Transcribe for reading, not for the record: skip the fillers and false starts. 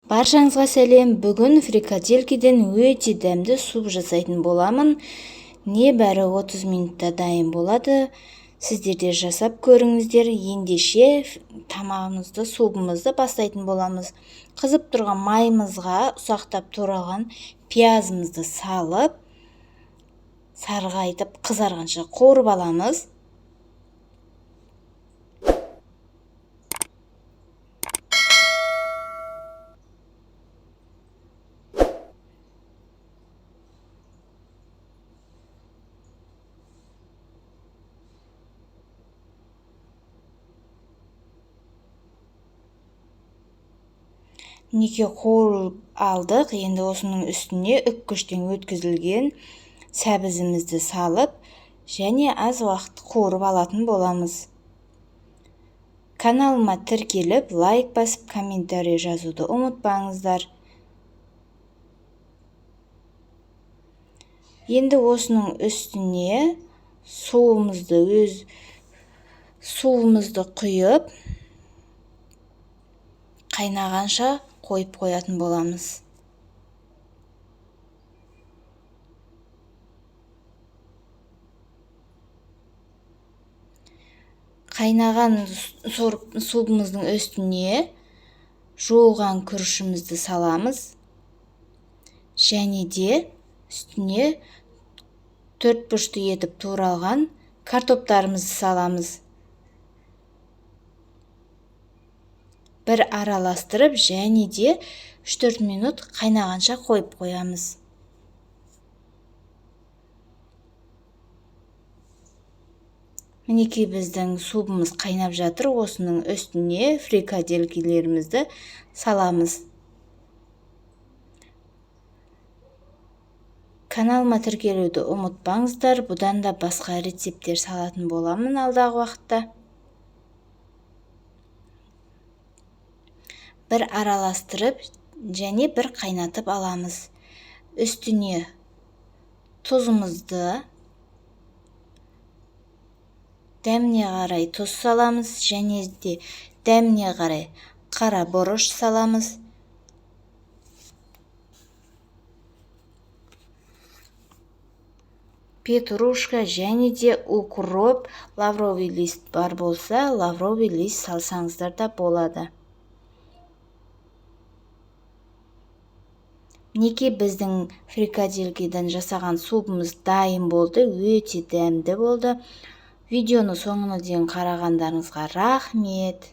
Баршаңызға сәлем. Бүгін фрикаделькиден өте дәмді суп жасайтын боламын. Небәрі 30 минутта дайын болады. Сіздер де жасап көріңіздер. Ендеше тамағымызды, супымызды бастайтын боламыз. Қызып тұрған майымызға ұсақтап туралған пиязымызды салып, сарғайтып қызарғанша қуырып аламыз. Неке қуырып алдық. Енді осының үстіне үккіштен өткізілген сәбізімізді салып, және аз уақыт қуырып алатын боламыз. Каналыма тіркеліп, лайк басып, комментарий жазуды ұмытпаңыздар. Енді осының үстіне суымызды құйып, қайнағанша қойып қоятын боламыз. Қайнаған супымыздың үстіне жуылған күрішімізді саламыз. Және де үстіне 4 бұрышты етіп туралған картоптарымызды саламыз. Бір араластырып, және де 3-4 минут қайнағанша қойып қоямыз. Мінекей біздің супымыз қайнап жатыр. Осының үстіне фрикаделькилерімізді саламыз. Каналыма тіркелуді ұмытпаңыздар. Бұдан да басқа рецепттер салатын боламын алдағы уақытта. Бір араластырып, және бір қайнатып аламыз. Үстіне тұзымызды, дәміне қарай тұз саламыз, және де дәміне қарай қара бұрыш саламыз. Петрушка, және де укроп, лавровый лист бар болса, лавровый лист салсаңыздар да болады. Неке біздің фрикаделькиден жасаған супымыз дайын болды, өте дәмді болды. Видеоны соңына дейін қарағандарыңызға рахмет.